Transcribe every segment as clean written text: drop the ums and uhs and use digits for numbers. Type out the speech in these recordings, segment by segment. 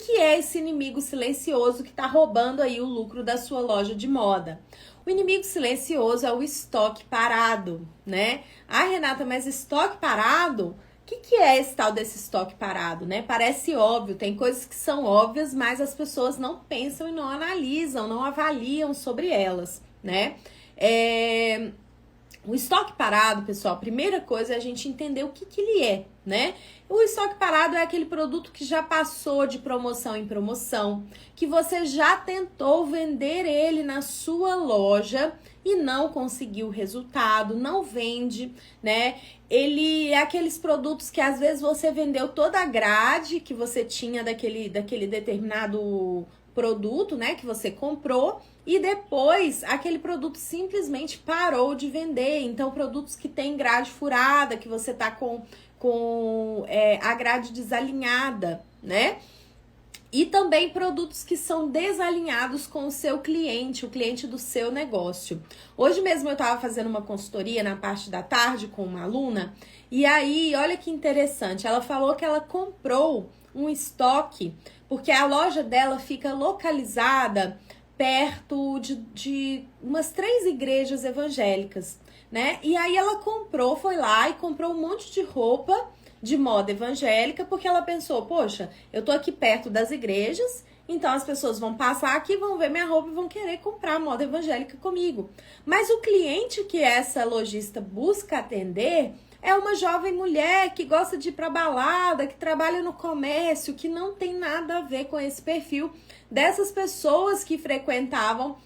que é esse inimigo silencioso que está roubando aí o lucro da sua loja de moda? O inimigo silencioso é o estoque parado, né? Ah, Renata, mas estoque parado? O que é esse tal desse estoque parado, né? Parece óbvio, tem coisas que são óbvias, mas as pessoas não pensam e não analisam, não avaliam sobre elas, né? O estoque parado, pessoal, a primeira coisa é a gente entender o que ele é, né? O estoque parado é aquele produto que já passou de promoção em promoção, que você já tentou vender ele na sua loja e não conseguiu resultado, não vende, né? Ele é aqueles produtos que às vezes você vendeu toda a grade que você tinha daquele determinado produto, né, que você comprou, e depois aquele produto simplesmente parou de vender. Então, produtos que tem grade furada, que você tá com a grade desalinhada, né? E também produtos que são desalinhados com o seu cliente, o cliente do seu negócio. Hoje mesmo eu estava fazendo uma consultoria na parte da tarde com uma aluna, e aí, olha que interessante, ela falou que ela comprou um estoque, porque a loja dela fica localizada perto de umas 3 igrejas evangélicas, né? E aí ela foi lá e comprou um monte de roupa de moda evangélica, porque ela pensou, poxa, eu tô aqui perto das igrejas, então as pessoas vão passar aqui, vão ver minha roupa e vão querer comprar moda evangélica comigo. Mas o cliente que essa lojista busca atender é uma jovem mulher que gosta de ir pra balada, que trabalha no comércio, que não tem nada a ver com esse perfil dessas pessoas que frequentavam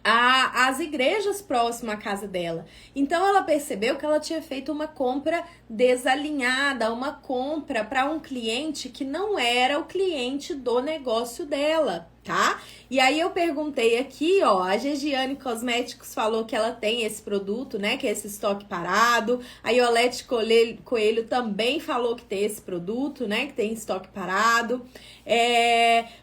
as igrejas próximas à casa dela. Então ela percebeu que ela tinha feito uma compra desalinhada, uma compra para um cliente que não era o cliente do negócio dela, tá? E aí eu perguntei aqui, ó, a Gegiane Cosméticos falou que ela tem esse produto, né, que é esse estoque parado. A Iolete Coelho também falou que tem esse produto, né, que tem estoque parado.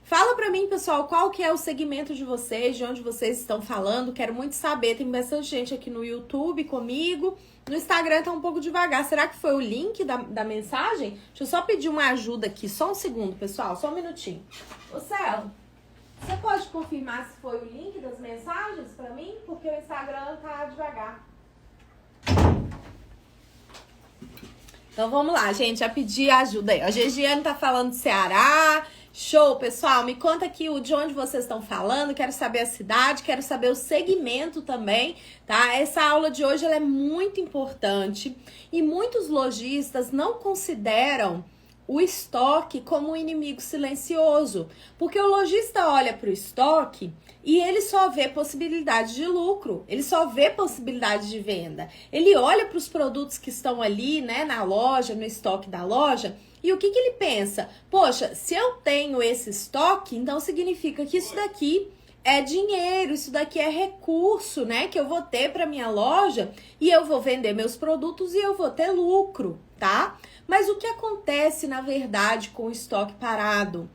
Fala pra mim, pessoal, qual que é o segmento de vocês, de onde vocês estão falando, quero muito saber, tem bastante gente aqui no YouTube comigo, no Instagram tá um pouco devagar, será que foi o link da mensagem? Deixa eu só pedir uma ajuda aqui, só um segundo, pessoal, só um minutinho. Ô, Celo, você pode confirmar se foi o link das mensagens pra mim? Porque o Instagram tá devagar. Então vamos lá, gente, já pedi ajuda aí. A Gegiane tá falando de Ceará. Show, pessoal. Me conta aqui de onde vocês estão falando. Quero saber a cidade, quero saber o segmento também, tá? Essa aula de hoje ela é muito importante e muitos lojistas não consideram o estoque como um inimigo silencioso, porque o lojista olha para o estoque e ele só vê possibilidade de lucro, ele só vê possibilidade de venda. Ele olha para os produtos que estão ali, né, na loja, no estoque da loja, e o que ele pensa? Poxa, se eu tenho esse estoque, então significa que isso daqui é dinheiro, isso daqui é recurso, né, que eu vou ter para minha loja e eu vou vender meus produtos e eu vou ter lucro, tá? Mas o que acontece, na verdade, com o estoque parado?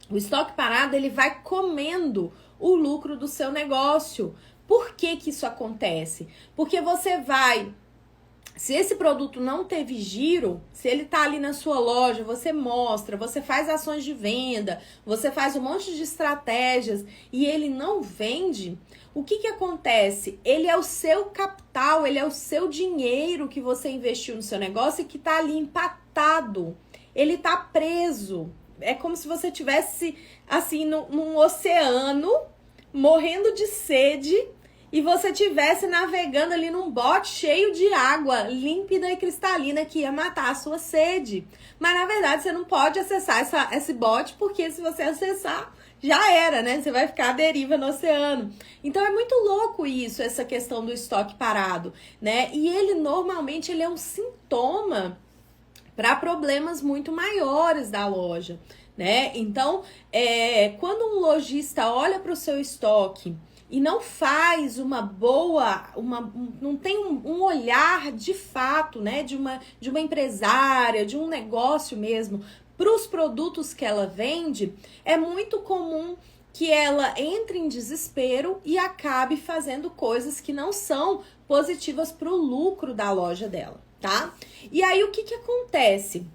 O estoque parado, ele vai comendo o lucro do seu negócio. Por que que isso acontece? Porque você vai... Se esse produto não teve giro, se ele tá ali na sua loja, você mostra, você faz ações de venda, você faz um monte de estratégias e ele não vende, o que que acontece? Ele é o seu capital, ele é o seu dinheiro que você investiu no seu negócio e que tá ali empatado. Ele tá preso. É como se você tivesse assim num oceano, morrendo de sede, e você estivesse navegando ali num bote cheio de água límpida e cristalina que ia matar a sua sede. Mas na verdade você não pode acessar esse bote, porque se você acessar, já era, né? Você vai ficar à deriva no oceano. Então é muito louco isso, essa questão do estoque parado, né? E ele normalmente ele é um sintoma para problemas muito maiores da loja, né? Então, quando um lojista olha para o seu estoque e não faz uma boa, não tem um olhar de fato, né, de uma empresária, de um negócio mesmo, para os produtos que ela vende, é muito comum que ela entre em desespero e acabe fazendo coisas que não são positivas para o lucro da loja dela, tá? E aí o que acontece?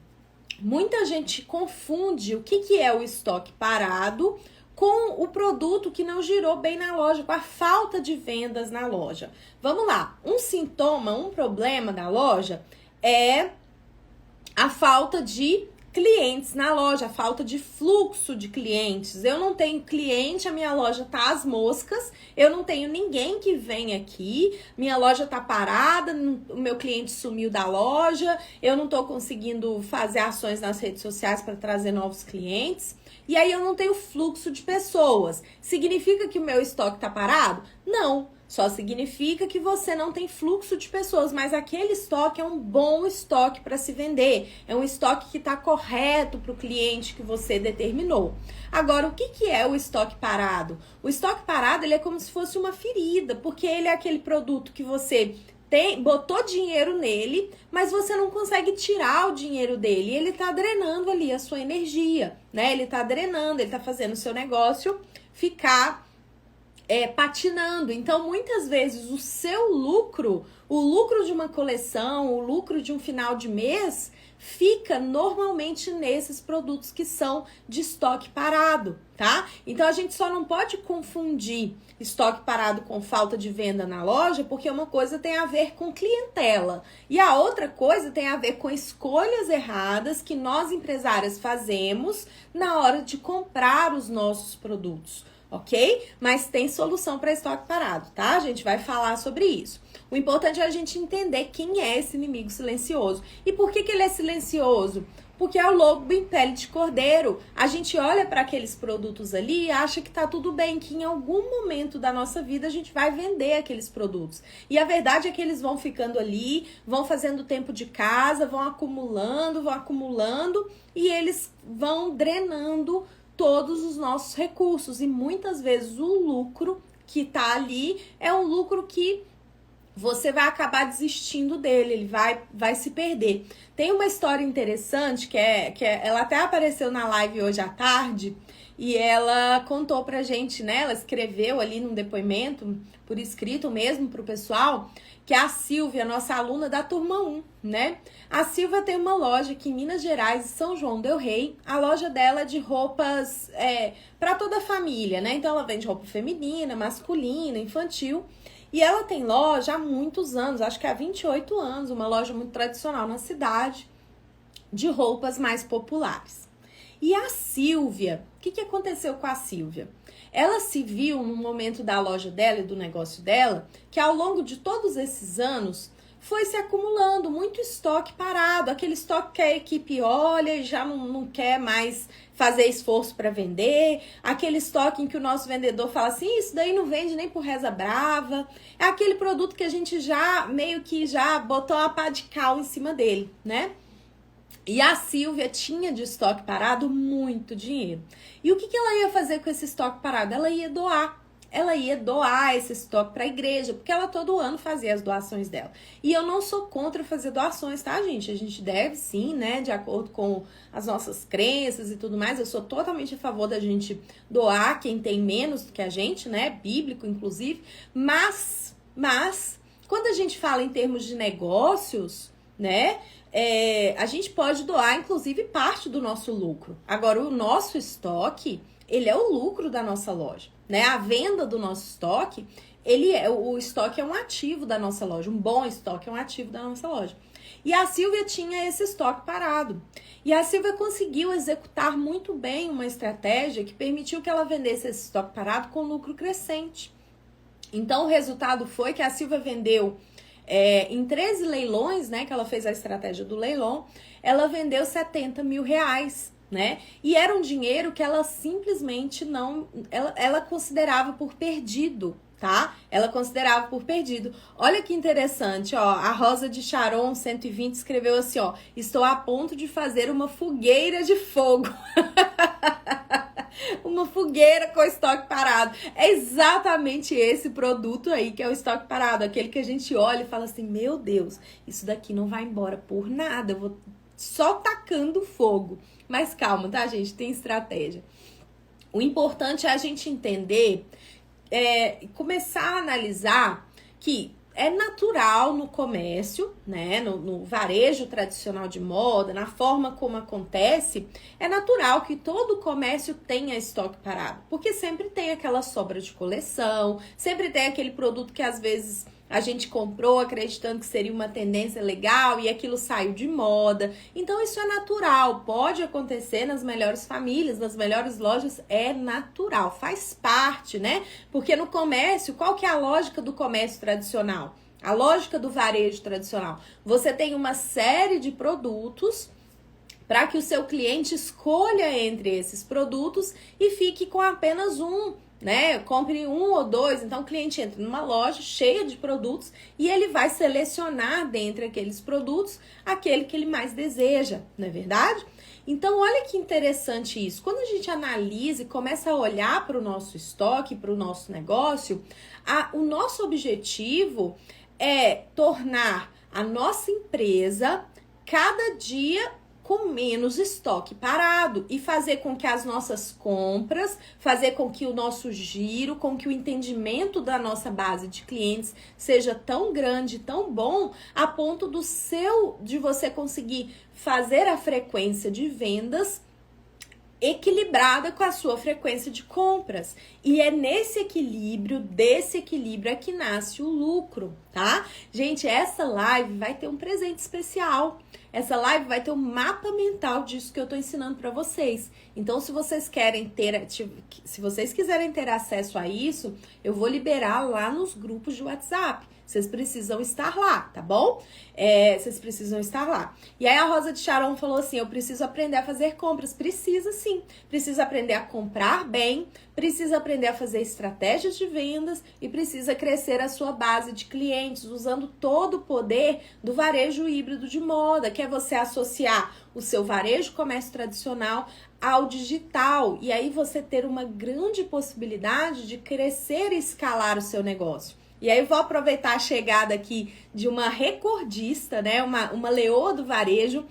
muita gente confunde o que é o estoque parado com o produto que não girou bem na loja, com a falta de vendas na loja. Vamos lá, um sintoma, um problema da loja é a falta de clientes na loja, a falta de fluxo de clientes. Eu não tenho cliente, a minha loja tá às moscas, eu não tenho ninguém que vem aqui, minha loja tá parada, o meu cliente sumiu da loja, eu não tô conseguindo fazer ações nas redes sociais para trazer novos clientes. E aí eu não tenho fluxo de pessoas. Significa que o meu estoque tá parado? Não. Só significa que você não tem fluxo de pessoas, mas aquele estoque é um bom estoque para se vender. É um estoque que está correto para o cliente que você determinou. Agora, o que é o estoque parado? O estoque parado ele é como se fosse uma ferida, porque ele é aquele produto que você botou dinheiro nele, mas você não consegue tirar o dinheiro dele. Ele tá drenando ali a sua energia, né? Ele tá drenando, ele tá fazendo o seu negócio ficar patinando. Então, muitas vezes, o seu lucro, o lucro de uma coleção, o lucro de um final de mês, fica normalmente nesses produtos que são de estoque parado, tá? Então, a gente só não pode confundir estoque parado com falta de venda na loja, porque uma coisa tem a ver com clientela e a outra coisa tem a ver com escolhas erradas que nós empresárias fazemos na hora de comprar os nossos produtos. Ok? Mas tem solução para estoque parado, tá? A gente vai falar sobre isso. O importante é a gente entender quem é esse inimigo silencioso. E por que ele é silencioso? Porque é o lobo em pele de cordeiro. A gente olha para aqueles produtos ali e acha que tá tudo bem, que em algum momento da nossa vida a gente vai vender aqueles produtos. E a verdade é que eles vão ficando ali, vão fazendo tempo de casa, vão acumulando e eles vão drenando todos os nossos recursos e muitas vezes o lucro que tá ali é um lucro que você vai acabar desistindo dele, ele vai se perder. Tem uma história interessante que ela até apareceu na live hoje à tarde e ela contou pra gente, né? Ela escreveu ali num depoimento, por escrito mesmo pro pessoal, que é a Silvia, nossa aluna da turma 1, né? A Silvia tem uma loja aqui em Minas Gerais, em São João del Rei. A loja dela é de roupas para toda a família, né? Então ela vende roupa feminina, masculina, infantil. E ela tem loja há muitos anos, acho que há 28 anos, uma loja muito tradicional na cidade, de roupas mais populares. E a Silvia, o que aconteceu com a Silvia? Ela se viu num momento da loja dela e do negócio dela, que ao longo de todos esses anos foi se acumulando muito estoque parado, aquele estoque que a equipe olha e já não quer mais fazer esforço para vender, aquele estoque em que o nosso vendedor fala assim, isso daí não vende nem por reza brava, é aquele produto que a gente já meio que já botou uma pá de cal em cima dele, né? E a Silvia tinha de estoque parado muito dinheiro. E o que ela ia fazer com esse estoque parado? Ela ia doar. Ela ia doar esse estoque para a igreja, porque ela todo ano fazia as doações dela. E eu não sou contra fazer doações, tá, gente? A gente deve sim, né, de acordo com as nossas crenças e tudo mais. Eu sou totalmente a favor da gente doar quem tem menos do que a gente, né, bíblico inclusive. Mas quando a gente fala em termos de negócios, né, a gente pode doar, inclusive, parte do nosso lucro. Agora, o nosso estoque, ele é o lucro da nossa loja, né? A venda do nosso estoque, o estoque é um ativo da nossa loja. Um bom estoque é um ativo da nossa loja. E a Silvia tinha esse estoque parado. E a Silvia conseguiu executar muito bem uma estratégia que permitiu que ela vendesse esse estoque parado com lucro crescente. Então, o resultado foi que a Silvia vendeu em 13 leilões, né, que ela fez a estratégia do leilão, ela vendeu 70 mil reais, né? E era um dinheiro que ela simplesmente não, ela considerava por perdido, tá? Ela considerava por perdido. Olha que interessante, ó, a Rosa de Sharon 120 escreveu assim, ó, estou a ponto de fazer uma fogueira de fogo. Uma fogueira com estoque parado. É exatamente esse produto aí que é o estoque parado. Aquele que a gente olha e fala assim, meu Deus, isso daqui não vai embora por nada. Eu vou só tacando fogo. Mas calma, tá, gente? Tem estratégia. O importante é a gente entender, começar a analisar que é natural no comércio, né, no varejo tradicional de moda, na forma como acontece, é natural que todo comércio tenha estoque parado, porque sempre tem aquela sobra de coleção, sempre tem aquele produto que às vezes a gente comprou acreditando que seria uma tendência legal e aquilo saiu de moda. Então isso é natural, pode acontecer nas melhores famílias, nas melhores lojas, é natural, faz parte, né? Porque no comércio, qual que é a lógica do comércio tradicional? A lógica do varejo tradicional. Você tem uma série de produtos para que o seu cliente escolha entre esses produtos e fique com apenas um, né? Compre um ou dois. Então o cliente entra numa loja cheia de produtos e ele vai selecionar dentre aqueles produtos aquele que ele mais deseja, não é verdade? Então olha que interessante isso. Quando a gente analisa e começa a olhar para o nosso estoque, para o nosso negócio, o nosso objetivo é tornar a nossa empresa cada dia com menos estoque parado e fazer com que as nossas compras, fazer com que o nosso giro, com que o entendimento da nossa base de clientes seja tão grande, tão bom, a ponto de você conseguir fazer a frequência de vendas equilibrada com a sua frequência de compras. E é desse equilíbrio é que nasce o lucro, tá? Gente, essa live vai ter um presente especial. Essa live vai ter um mapa mental disso que eu tô ensinando para vocês. Então, se vocês quiserem ter acesso a isso, eu vou liberar lá nos grupos de WhatsApp. Vocês precisam estar lá, tá bom? Vocês precisam estar lá. E aí a Rosa de Sharon falou assim, eu preciso aprender a fazer compras. Precisa sim. Precisa aprender a comprar bem, precisa aprender a fazer estratégias de vendas e precisa crescer a sua base de clientes usando todo o poder do varejo híbrido de moda, que é você associar o seu varejo comércio tradicional ao digital. E aí você ter uma grande possibilidade de crescer e escalar o seu negócio. E aí eu vou aproveitar a chegada aqui de uma recordista, né? Uma leoa do varejo,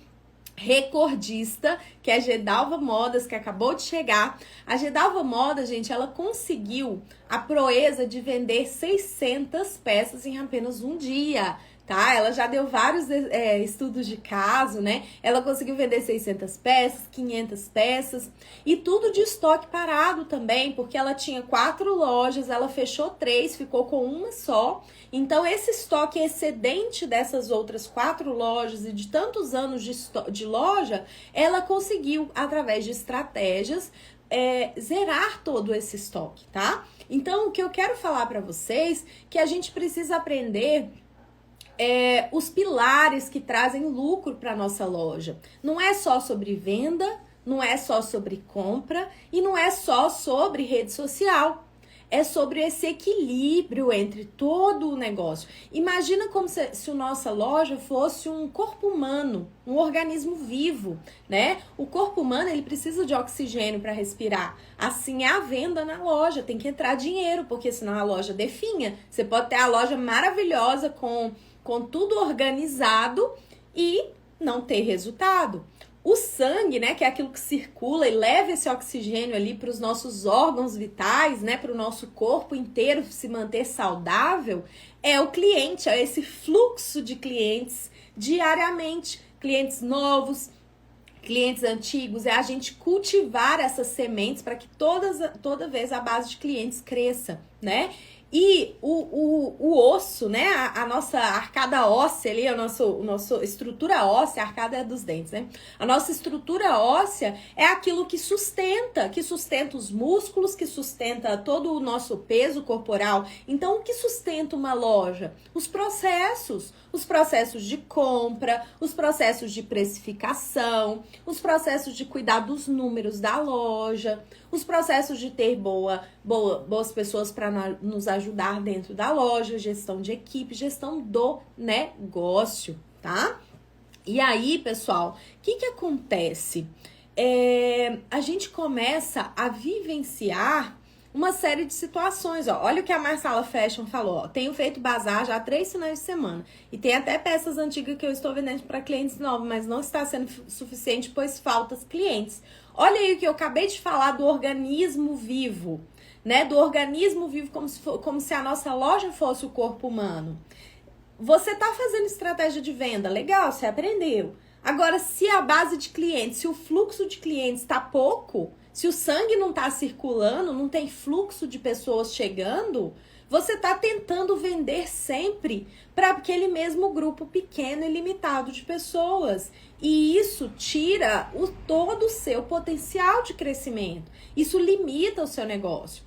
recordista, que é a Gedalva Modas, que acabou de chegar. A Gedalva Modas, gente, ela conseguiu a proeza de vender 600 peças em apenas um dia. Tá? Ela já deu vários estudos de caso, né? Ela conseguiu vender 600 peças, 500 peças e tudo de estoque parado também, porque ela tinha 4 lojas, ela fechou 3, ficou com uma só. Então, esse estoque excedente dessas outras 4 lojas e de tantos anos de loja, ela conseguiu, através de estratégias, zerar todo esse estoque, tá? Então, o que eu quero falar para vocês é que a gente precisa aprender os pilares que trazem lucro para nossa loja. Não é só sobre venda, não é só sobre compra e não é só sobre rede social. É sobre esse equilíbrio entre todo o negócio. Imagina como se a nossa loja fosse um corpo humano, um organismo vivo, né? O corpo humano, ele precisa de oxigênio para respirar. Assim é a venda na loja, tem que entrar dinheiro, porque senão a loja definha. Você pode ter a loja maravilhosa com tudo organizado e não ter resultado. O sangue, né, que é aquilo que circula e leva esse oxigênio ali para os nossos órgãos vitais, né, para o nosso corpo inteiro se manter saudável, é o cliente, é esse fluxo de clientes diariamente, clientes novos, clientes antigos, é a gente cultivar essas sementes para que toda vez a base de clientes cresça, né? E o osso, né? A nossa arcada óssea ali, a nossa estrutura óssea, a arcada é dos dentes, né? A nossa estrutura óssea é aquilo que sustenta os músculos, que sustenta todo o nosso peso corporal. Então, o que sustenta uma loja? Os processos de compra, os processos de precificação, os processos de cuidar dos números da loja, os processos de ter boas pessoas para nos ajudar dentro da loja, gestão de equipe, gestão do negócio, tá? E aí, pessoal, o que acontece? A gente começa a vivenciar uma série de situações, ó. Olha o que a Marsala Fashion falou, ó. Tenho feito bazar já há 3 finais de semana. E tem até peças antigas que eu estou vendendo para clientes novos, mas não está sendo suficiente, pois faltam clientes. Olha aí o que eu acabei de falar do organismo vivo, né? Do organismo vivo como se a nossa loja fosse o corpo humano. você tá fazendo estratégia de venda, legal, você aprendeu. Agora, se a base de clientes, se o fluxo de clientes tá pouco, se o sangue não tá circulando, não tem fluxo de pessoas chegando, você tá tentando vender sempre para aquele mesmo grupo pequeno e limitado de pessoas. E isso tira todo o seu potencial de crescimento. Isso limita o seu negócio.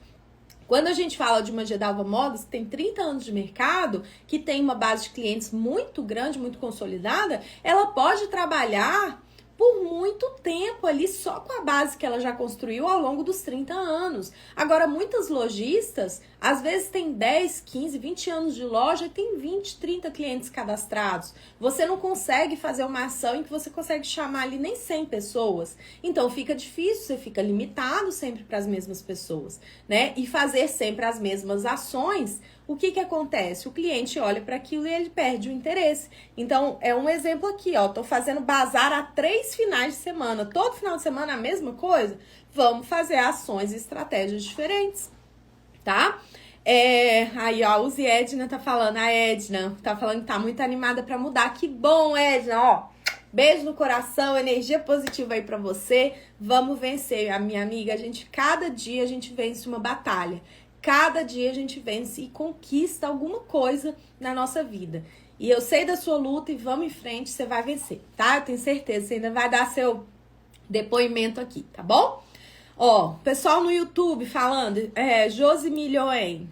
Quando a gente fala de uma Gedalva Modas, que tem 30 anos de mercado, que tem uma base de clientes muito grande, muito consolidada, ela pode trabalhar por muito tempo ali só com a base que ela já construiu ao longo dos 30 anos. Agora, muitas lojistas, às vezes tem 10, 15, 20 anos de loja e tem 20, 30 clientes cadastrados. Você não consegue fazer uma ação em que você consegue chamar ali nem 100 pessoas. Então, fica difícil, você fica limitado sempre para as mesmas pessoas, né? E fazer sempre as mesmas ações, o que acontece? O cliente olha para aquilo e ele perde o interesse. Então, é um exemplo aqui, ó. Tô fazendo bazar há 3 finais de semana. Todo final de semana a mesma coisa? Vamos fazer ações e estratégias diferentes, tá? Aí, ó, a Uzi Edna tá falando. A Edna tá falando que tá muito animada pra mudar. Que bom, Edna, ó. Beijo no coração, energia positiva aí pra você. Vamos vencer, a minha amiga. Cada dia a gente vence uma batalha. Cada dia a gente vence e conquista alguma coisa na nossa vida. E eu sei da sua luta e vamos em frente, você vai vencer, tá? Eu tenho certeza, você ainda vai dar seu depoimento aqui, tá bom? Ó, pessoal no YouTube falando, Josi Milhoen,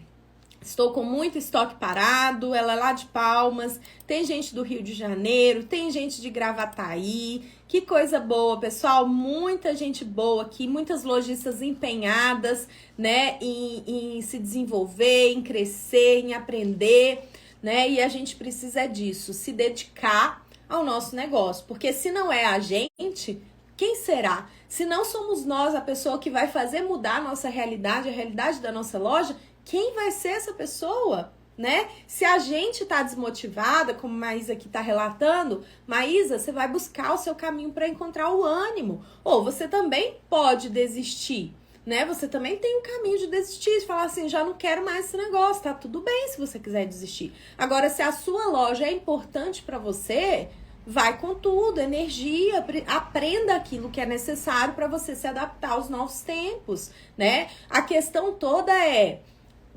estou com muito estoque parado, ela é lá de Palmas, tem gente do Rio de Janeiro, tem gente de Gravataí, que coisa boa, pessoal, muita gente boa aqui, muitas lojistas empenhadas, né, em se desenvolver, em crescer, em aprender, né, e a gente precisa disso, se dedicar ao nosso negócio, porque se não é a gente, quem será? Se não somos nós a pessoa que vai fazer mudar a nossa realidade, a realidade da nossa loja, quem vai ser essa pessoa, né? Se a gente tá desmotivada, como a Maísa aqui tá relatando, Maísa, você vai buscar o seu caminho para encontrar o ânimo. Ou você também pode desistir, né? Você também tem um caminho de desistir, de falar assim, já não quero mais esse negócio, tá tudo bem se você quiser desistir. Agora, se a sua loja é importante para você, vai com tudo, energia, aprenda aquilo que é necessário para você se adaptar aos novos tempos, né? A questão toda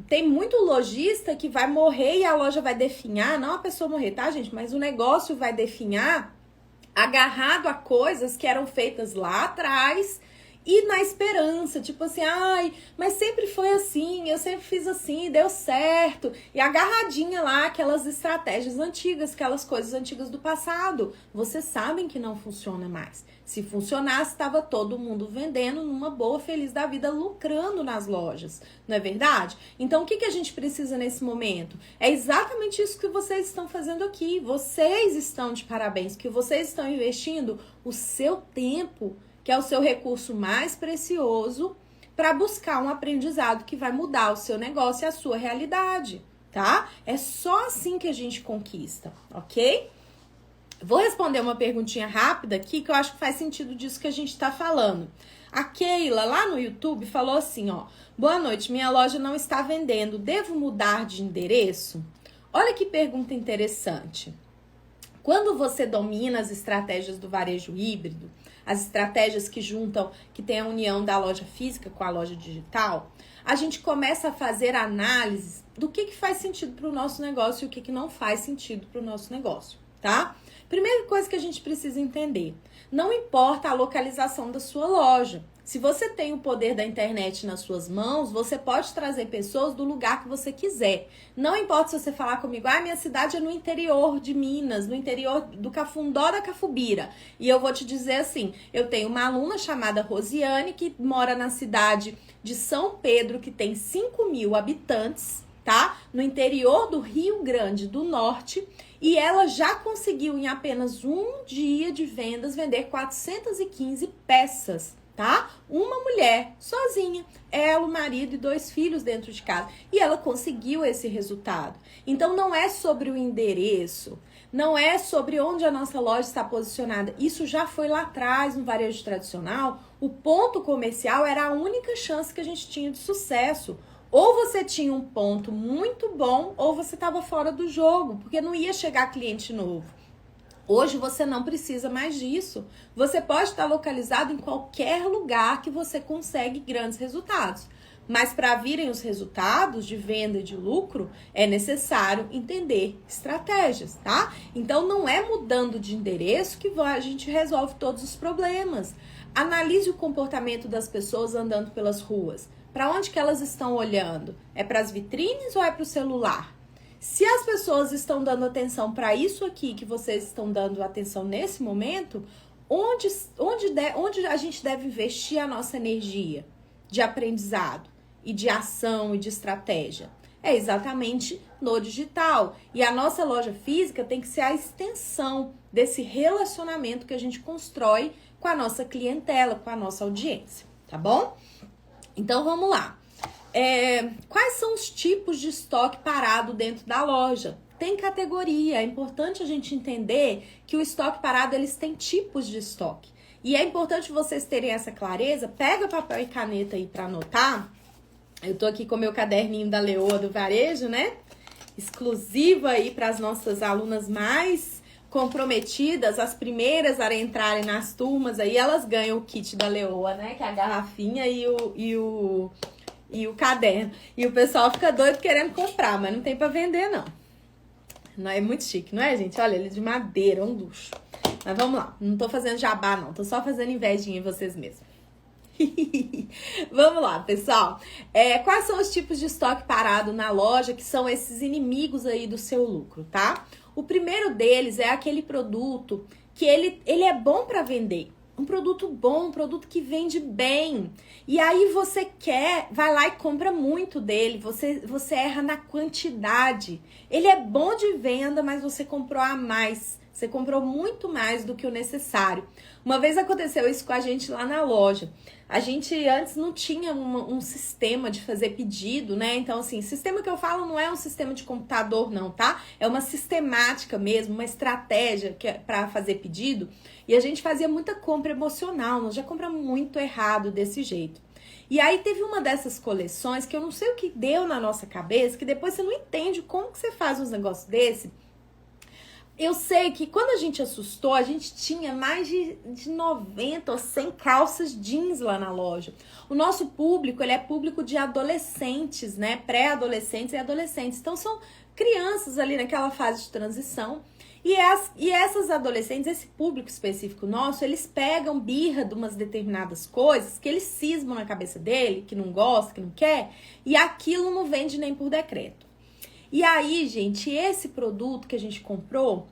tem muito lojista que vai morrer e a loja vai definhar, não a pessoa morrer, tá, gente? Mas o negócio vai definhar agarrado a coisas que eram feitas lá atrás e na esperança, tipo assim, ai, mas sempre foi assim, eu sempre fiz assim, deu certo. E agarradinha lá, aquelas estratégias antigas, aquelas coisas antigas do passado. Vocês sabem que não funciona mais. Se funcionasse, estava todo mundo vendendo numa boa, feliz da vida, lucrando nas lojas. Não é verdade? Então, o que a gente precisa nesse momento? É exatamente isso que vocês estão fazendo aqui. Vocês estão de parabéns, que vocês estão investindo o seu tempo, que é o seu recurso mais precioso, para buscar um aprendizado que vai mudar o seu negócio e a sua realidade, tá? É só assim que a gente conquista, ok? Vou responder uma perguntinha rápida aqui, que eu acho que faz sentido disso que a gente tá falando. A Keila, lá no YouTube, falou assim, ó. Boa noite, minha loja não está vendendo, devo mudar de endereço? Olha que pergunta interessante. Quando você domina as estratégias do varejo híbrido, as estratégias que juntam, que tem a união da loja física com a loja digital, a gente começa a fazer análises do que faz sentido para o nosso negócio e o que não faz sentido para o nosso negócio, tá? Primeira coisa que a gente precisa entender, não importa a localização da sua loja. Se você tem o poder da internet nas suas mãos, você pode trazer pessoas do lugar que você quiser. Não importa se você falar comigo, minha cidade é no interior de Minas, no interior do Cafundó da Cafubira. E eu vou te dizer assim, eu tenho uma aluna chamada Rosiane, que mora na cidade de São Pedro, que tem 5.000 habitantes, tá? No interior do Rio Grande do Norte. E ela já conseguiu, em apenas um dia de vendas, vender 415 peças. Tá? Uma mulher, sozinha, ela, o marido e 2 filhos dentro de casa. E ela conseguiu esse resultado. Então, não é sobre o endereço, não é sobre onde a nossa loja está posicionada. Isso já foi lá atrás, no varejo tradicional. O ponto comercial era a única chance que a gente tinha de sucesso. Ou você tinha um ponto muito bom, ou você estava fora do jogo, porque não ia chegar cliente novo. Hoje você não precisa mais disso. Você pode estar localizado em qualquer lugar que você consegue grandes resultados. Mas para virem os resultados de venda e de lucro, é necessário entender estratégias, tá? Então não é mudando de endereço que a gente resolve todos os problemas. Analise o comportamento das pessoas andando pelas ruas. Para onde que elas estão olhando? É para as vitrines ou é para o celular? Se as pessoas estão dando atenção para isso aqui que vocês estão dando atenção nesse momento, onde a gente deve investir a nossa energia de aprendizado e de ação e de estratégia? É exatamente no digital. E a nossa loja física tem que ser a extensão desse relacionamento que a gente constrói com a nossa clientela, com a nossa audiência, tá bom? Então vamos lá. Quais são os tipos de estoque parado dentro da loja? Tem categoria, é importante a gente entender que o estoque parado, eles têm tipos de estoque. E é importante vocês terem essa clareza. Pega papel e caneta aí para anotar. Eu tô aqui com meu caderninho da Leoa do Varejo, né? Exclusivo aí para as nossas alunas mais comprometidas, as primeiras a entrarem nas turmas aí, elas ganham o kit da Leoa, né? Que é a garrafinha e o caderno. E o pessoal fica doido querendo comprar, mas não tem pra vender, não. Não é muito chique, não é, gente? Olha, ele é de madeira, um luxo. Mas vamos lá. Não tô fazendo jabá, não. Tô só fazendo invejinha em vocês mesmos. Vamos lá, pessoal. Quais são os tipos de estoque parado na loja que são esses inimigos aí do seu lucro, tá? O primeiro deles é aquele produto que ele é bom para vender. Um produto bom, um produto que vende bem. E aí você vai lá e compra muito dele. Você erra na quantidade. Ele é bom de venda, mas você comprou a mais. Você comprou muito mais do que o necessário. Uma vez aconteceu isso com a gente lá na loja. A gente antes não tinha um sistema de fazer pedido, né? Então, assim, sistema que eu falo não é um sistema de computador, não, tá? É uma sistemática mesmo, uma estratégia para fazer pedido. E a gente fazia muita compra emocional, nós já compramos muito errado desse jeito. E aí teve uma dessas coleções que eu não sei o que deu na nossa cabeça, que depois você não entende como que você faz uns negócios desse. Eu sei que quando a gente assustou, a gente tinha mais de 90 ou 100 calças jeans lá na loja. O nosso público, ele é público de adolescentes, né? Pré-adolescentes e adolescentes. Então, são crianças ali naquela fase de transição. E essas adolescentes, esse público específico nosso, eles pegam birra de umas determinadas coisas que eles cismam na cabeça dele, que não gosta, que não quer, e aquilo não vende nem por decreto. E aí, gente, esse produto que a gente comprou,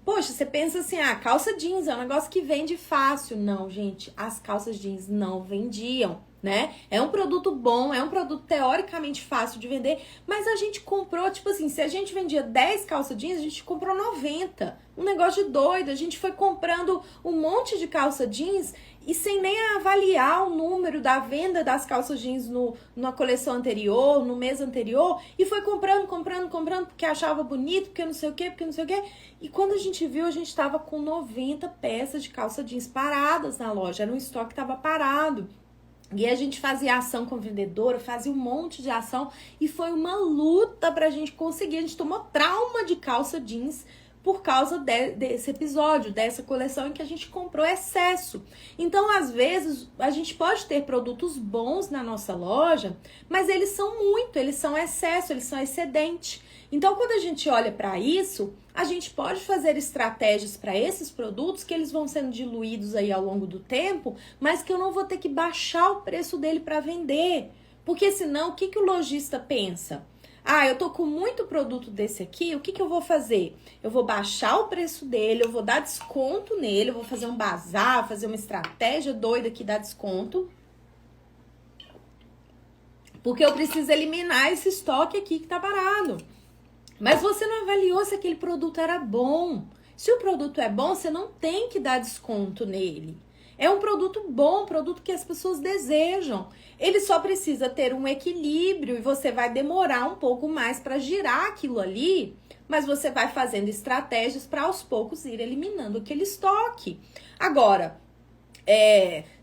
poxa, você pensa assim, calça jeans é um negócio que vende fácil. Não, gente, as calças jeans não vendiam, né? É um produto bom, é um produto teoricamente fácil de vender, mas a gente comprou, tipo assim, se a gente vendia 10 calças jeans, a gente comprou 90. Um negócio de doido, a gente foi comprando um monte de calça jeans e sem nem avaliar o número da venda das calças jeans na coleção anterior, no mês anterior, e foi comprando, porque achava bonito, porque não sei o quê. E quando a gente viu, a gente tava com 90 peças de calça jeans paradas na loja, era um estoque que tava parado. E a gente fazia ação com a vendedora, fazia um monte de ação, e foi uma luta pra gente conseguir. A gente tomou trauma de calça jeans por causa desse episódio, dessa coleção em que a gente comprou excesso. Então, às vezes, a gente pode ter produtos bons na nossa loja, mas eles são excesso, eles são excedente. Então, quando a gente olha para isso, a gente pode fazer estratégias para esses produtos que eles vão sendo diluídos aí ao longo do tempo, mas que eu não vou ter que baixar o preço dele para vender. Porque senão, o que o lojista pensa? Eu tô com muito produto desse aqui, o que eu vou fazer? Eu vou baixar o preço dele, eu vou dar desconto nele, eu vou fazer um bazar, fazer uma estratégia doida que dá desconto. Porque eu preciso eliminar esse estoque aqui que tá parado. Mas você não avaliou se aquele produto era bom. Se o produto é bom, você não tem que dar desconto nele. É um produto bom, um produto que as pessoas desejam. Ele só precisa ter um equilíbrio e você vai demorar um pouco mais para girar aquilo ali, mas você vai fazendo estratégias para aos poucos ir eliminando aquele estoque. Agora,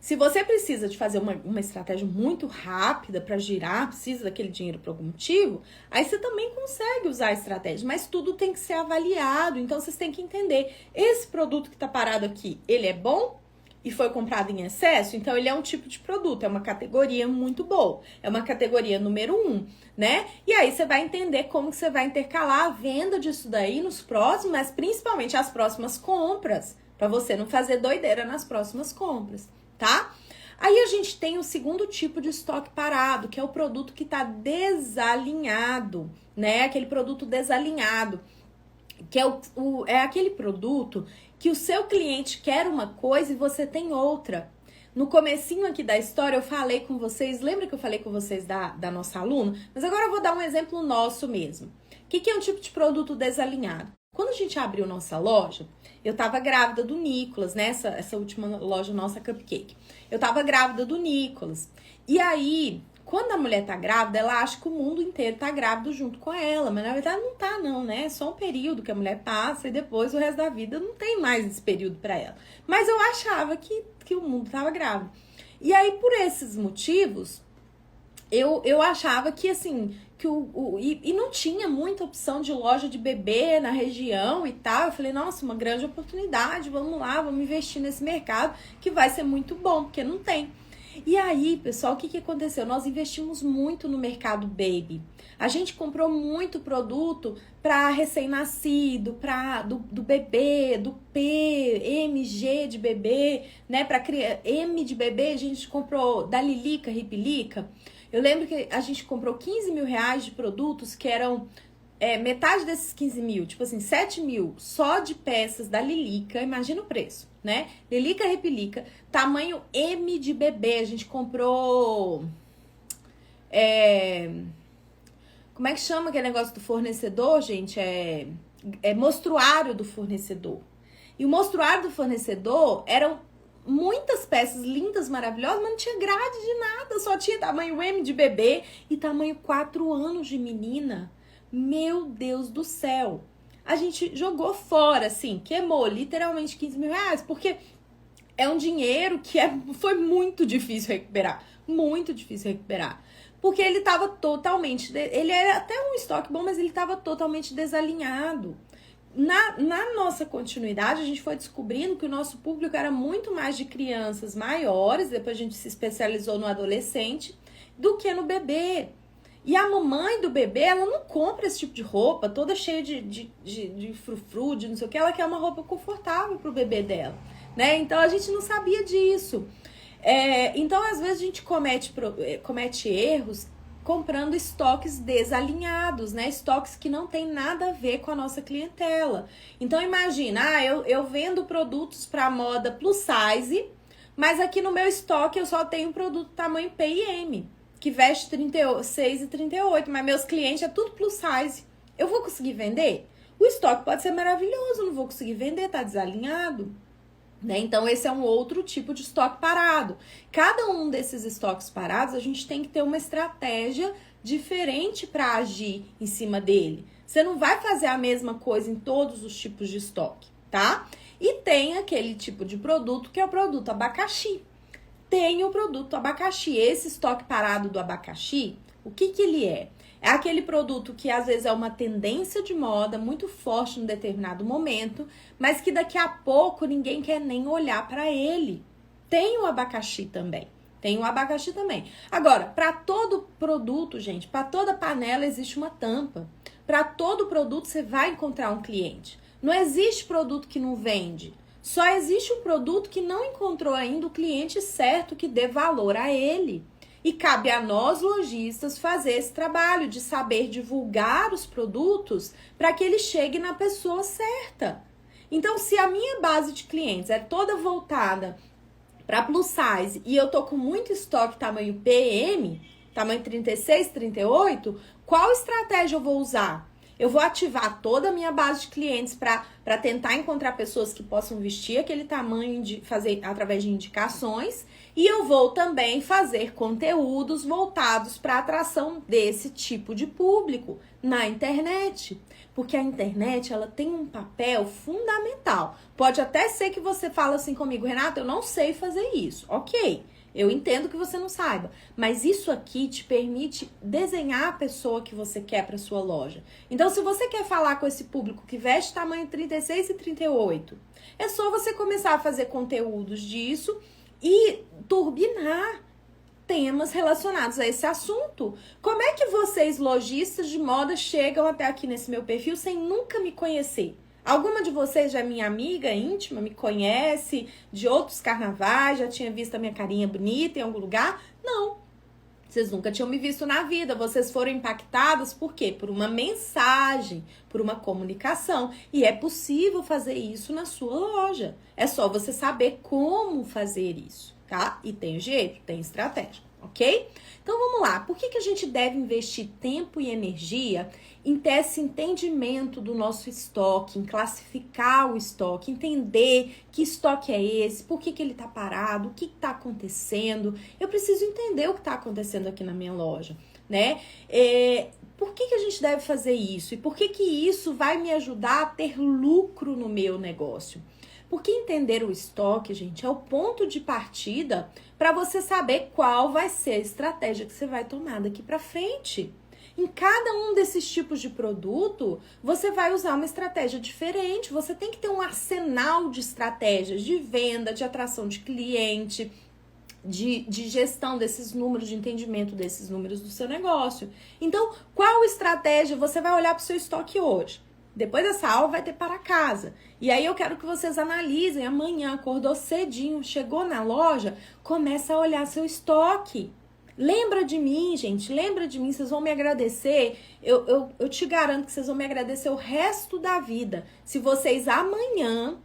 Se você precisa de fazer uma estratégia muito rápida para girar, precisa daquele dinheiro por algum motivo, aí você também consegue usar a estratégia, mas tudo tem que ser avaliado. Então vocês têm que entender, esse produto que está parado aqui, ele é bom e foi comprado em excesso? Então ele é um tipo de produto, é uma categoria muito boa, é uma categoria número 1, né? E aí você vai entender como que você vai intercalar a venda disso daí nos próximos, mas principalmente as próximas compras, para você não fazer doideira nas próximas compras, tá? Aí a gente tem o segundo tipo de estoque parado, que é o produto que está desalinhado, né? Aquele produto desalinhado, que é aquele produto que o seu cliente quer uma coisa e você tem outra. No comecinho aqui da história eu falei com vocês, lembra que eu falei com vocês da nossa aluna? Mas agora eu vou dar um exemplo nosso mesmo. O que é um tipo de produto desalinhado? Quando a gente abriu nossa loja, eu tava grávida do Nicolas, né? Essa última loja nossa, Cupcake. Eu tava grávida do Nicolas. E aí, quando a mulher tá grávida, ela acha que o mundo inteiro tá grávido junto com ela. Mas na verdade não tá não, né? É só um período que a mulher passa e depois o resto da vida não tem mais esse período pra ela. Mas eu achava que o mundo tava grávido. E aí, por esses motivos, eu achava que, assim, e não tinha muita opção de loja de bebê na região e tal. Eu falei, nossa, uma grande oportunidade, vamos lá, vamos investir nesse mercado que vai ser muito bom, porque não tem. E aí, pessoal, o que aconteceu? Nós investimos muito no mercado baby. A gente comprou muito produto para recém-nascido, do bebê, do P, MG de bebê, né? Para M de bebê, a gente comprou da Lilica, Ripilica. Eu lembro que a gente comprou 15 mil reais de produtos que eram metade desses 15 mil, tipo assim, 7 mil só de peças da Lilica, imagina o preço, né? Lilica Repelica, tamanho M de bebê, a gente comprou... como é que chama aquele negócio do fornecedor, gente? É mostruário do fornecedor. E o mostruário do fornecedor eram muitas peças lindas, maravilhosas, mas não tinha grade de nada, só tinha tamanho M de bebê e tamanho 4 anos de menina. Meu Deus do céu. A gente jogou fora, assim, queimou literalmente 15 mil reais, porque é um dinheiro que foi muito difícil recuperar. Muito difícil recuperar. Porque ele estava totalmente... Ele era até um estoque bom, mas ele estava totalmente desalinhado. Na nossa continuidade, a gente foi descobrindo que o nosso público era muito mais de crianças maiores, depois a gente se especializou no adolescente, do que no bebê. E a mamãe do bebê, ela não compra esse tipo de roupa toda cheia de frufru, de não sei o que, ela quer uma roupa confortável pro bebê dela, né? Então a gente não sabia disso. Então, às vezes, a gente comete erros comprando estoques desalinhados, né? Estoques que não tem nada a ver com a nossa clientela. Então, imagina, eu vendo produtos para moda plus size, mas aqui no meu estoque eu só tenho produto tamanho P e M, que veste 36 e 38, mas meus clientes é tudo plus size. Eu vou conseguir vender? O estoque pode ser maravilhoso, não vou conseguir vender, tá desalinhado. Né? Então, esse é um outro tipo de estoque parado. Cada um desses estoques parados, a gente tem que ter uma estratégia diferente para agir em cima dele. Você não vai fazer a mesma coisa em todos os tipos de estoque, tá? E tem aquele tipo de produto que é o produto abacaxi. Tem o produto abacaxi. Esse estoque parado do abacaxi, o que ele é? É aquele produto que às vezes é uma tendência de moda muito forte em determinado momento, mas que daqui a pouco ninguém quer nem olhar para ele. Tem o abacaxi também. Agora, para todo produto, gente, para toda panela existe uma tampa. Para todo produto você vai encontrar um cliente. Não existe produto que não vende. Só existe um produto que não encontrou ainda o cliente certo que dê valor a ele. E cabe a nós, lojistas, fazer esse trabalho de saber divulgar os produtos para que ele chegue na pessoa certa. Então, se a minha base de clientes é toda voltada para plus size e eu tô com muito estoque tamanho PM, tamanho 36, 38, qual estratégia eu vou usar? Eu vou ativar toda a minha base de clientes para tentar encontrar pessoas que possam vestir aquele tamanho, de fazer através de indicações. E eu vou também fazer conteúdos voltados para a atração desse tipo de público na internet. Porque a internet, ela tem um papel fundamental. Pode até ser que você fale assim comigo, Renata, eu não sei fazer isso. Ok, eu entendo que você não saiba. Mas isso aqui te permite desenhar a pessoa que você quer para sua loja. Então, se você quer falar com esse público que veste tamanho 36 e 38, é só você começar a fazer conteúdos disso e turbinar temas relacionados a esse assunto. Como é que vocês, lojistas de moda, chegam até aqui nesse meu perfil sem nunca me conhecer? Alguma de vocês já é minha amiga íntima, me conhece de outros carnavais, já tinha visto a minha carinha bonita em algum lugar? Não. Vocês nunca tinham me visto na vida. Vocês foram impactados por quê? Por uma mensagem, por uma comunicação. E é possível fazer isso na sua loja. É só você saber como fazer isso, tá? E tem jeito, tem estratégia, ok? Então vamos lá. Por que a gente deve investir tempo e energia em ter esse entendimento do nosso estoque, em classificar o estoque, entender que estoque é esse, por que ele tá parado, o que tá acontecendo? Eu preciso entender o que tá acontecendo aqui na minha loja, né? Por que a gente deve fazer isso? E por que isso vai me ajudar a ter lucro no meu negócio? Porque entender o estoque, gente, é o ponto de partida para você saber qual vai ser a estratégia que você vai tomar daqui para frente. Em cada um desses tipos de produto, você vai usar uma estratégia diferente. Você tem que ter um arsenal de estratégias de venda, de atração de cliente, de gestão desses números, de entendimento desses números do seu negócio. Então, qual estratégia você vai olhar para o seu estoque hoje? Depois dessa aula vai ter para casa. E aí eu quero que vocês analisem. Amanhã, acordou cedinho, chegou na loja, começa a olhar seu estoque. Lembra de mim, gente, lembra de mim, vocês vão me agradecer, eu te garanto que vocês vão me agradecer o resto da vida, se vocês amanhã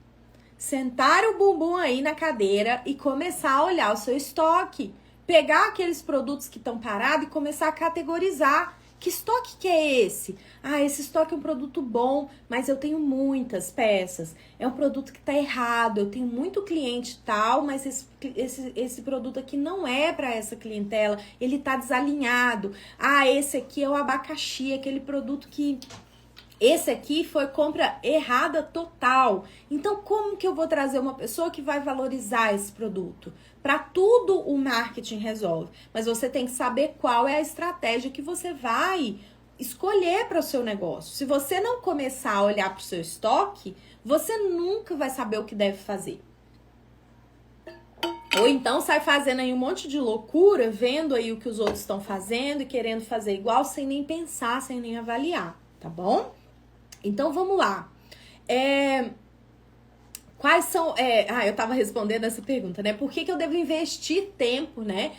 sentarem o bumbum aí na cadeira e começar a olhar o seu estoque, pegar aqueles produtos que estão parados e começar a categorizar. Que estoque que é esse? Ah, esse estoque é um produto bom, mas eu tenho muitas peças. É um produto que tá errado, eu tenho muito cliente tal, mas esse produto aqui não é para essa clientela, ele tá desalinhado. Ah, esse aqui é o abacaxi, aquele produto que... Esse aqui foi compra errada total. Então, como que eu vou trazer uma pessoa que vai valorizar esse produto? Para tudo o marketing resolve. Mas você tem que saber qual é a estratégia que você vai escolher para o seu negócio. Se você não começar a olhar para o seu estoque, você nunca vai saber o que deve fazer. Ou então sai fazendo aí um monte de loucura, vendo aí o que os outros estão fazendo e querendo fazer igual sem nem pensar, sem nem avaliar, tá bom? Então, vamos lá. Quais são... eu tava respondendo essa pergunta, né? Por que eu devo investir tempo, né?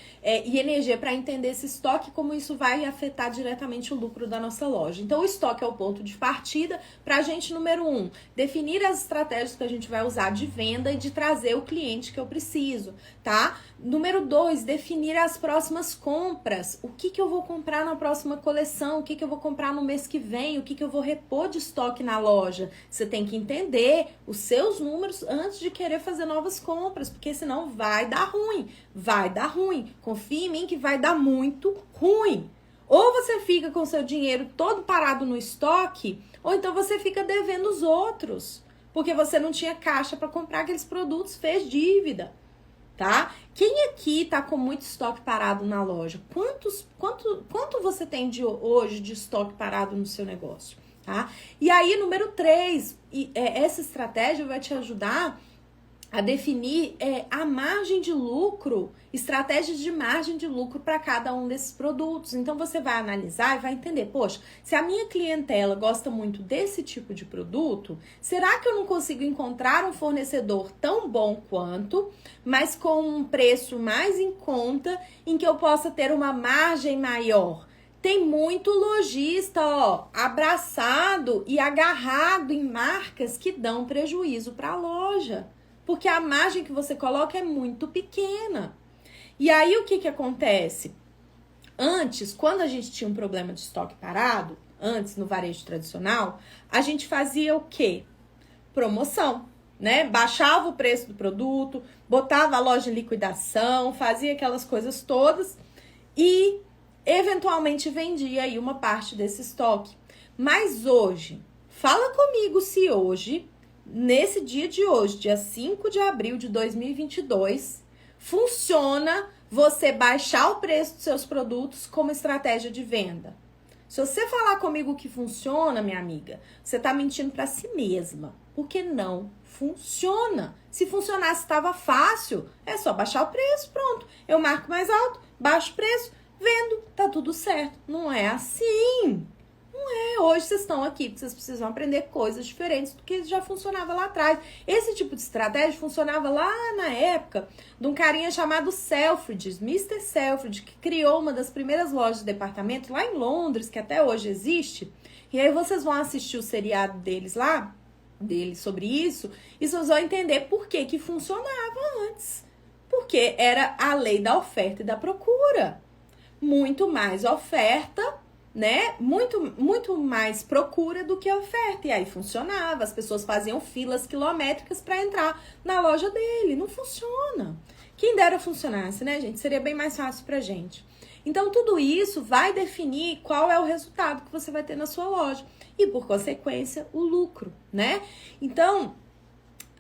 E energia para entender esse estoque, como isso vai afetar diretamente o lucro da nossa loja. Então, o estoque é o ponto de partida para a gente, número 1, definir as estratégias que a gente vai usar de venda e de trazer o cliente que eu preciso, tá? Número 2, definir as próximas compras. O que eu vou comprar na próxima coleção? O que eu vou comprar no mês que vem? O que eu vou repor de estoque na loja? Você tem que entender os seus números antes de querer fazer novas compras, porque senão vai dar ruim. Vai dar ruim. Confia em mim que vai dar muito ruim. Ou você fica com seu dinheiro todo parado no estoque, ou então você fica devendo os outros, porque você não tinha caixa para comprar aqueles produtos, fez dívida. Tá? Quem aqui tá com muito estoque parado na loja? Quanto você tem hoje de estoque parado no seu negócio? Tá? E aí, número 3, essa estratégia vai te ajudar a definir a margem de lucro, estratégias de margem de lucro para cada um desses produtos. Então, você vai analisar e vai entender, poxa, se a minha clientela gosta muito desse tipo de produto, será que eu não consigo encontrar um fornecedor tão bom quanto, mas com um preço mais em conta, em que eu possa ter uma margem maior? Tem muito lojista, abraçado e agarrado em marcas que dão prejuízo para a loja. Porque a margem que você coloca é muito pequena. E aí, o que acontece? Antes, quando a gente tinha um problema de estoque parado, antes no varejo tradicional, a gente fazia o quê? Promoção, né? Baixava o preço do produto, botava a loja em liquidação, fazia aquelas coisas todas e eventualmente vendia aí uma parte desse estoque. Mas hoje, fala comigo se hoje, nesse dia de hoje, dia 5 de abril de 2022, funciona você baixar o preço dos seus produtos como estratégia de venda. Se você falar comigo que funciona, minha amiga, você tá mentindo para si mesma, porque não funciona. Se funcionasse, estava fácil, é só baixar o preço, pronto. Eu marco mais alto, baixo o preço, vendo, tá tudo certo. Não é assim. Hoje vocês estão aqui porque vocês precisam aprender coisas diferentes do que já funcionava lá atrás. Esse tipo de estratégia funcionava lá na época de um carinha chamado Selfridges, Mr. Selfridge, que criou uma das primeiras lojas de departamento lá em Londres, que até hoje existe. E aí vocês vão assistir o seriado deles sobre isso, e vocês vão entender por que que funcionava antes. Porque era a lei da oferta e da procura. Muito mais oferta, né? Muito mais procura do que oferta. E aí funcionava. As pessoas faziam filas quilométricas para entrar na loja dele. Não funciona. Quem dera funcionasse, né, gente? Seria bem mais fácil pra gente. Então, tudo isso vai definir qual é o resultado que você vai ter na sua loja. E, por consequência, o lucro, né? Então,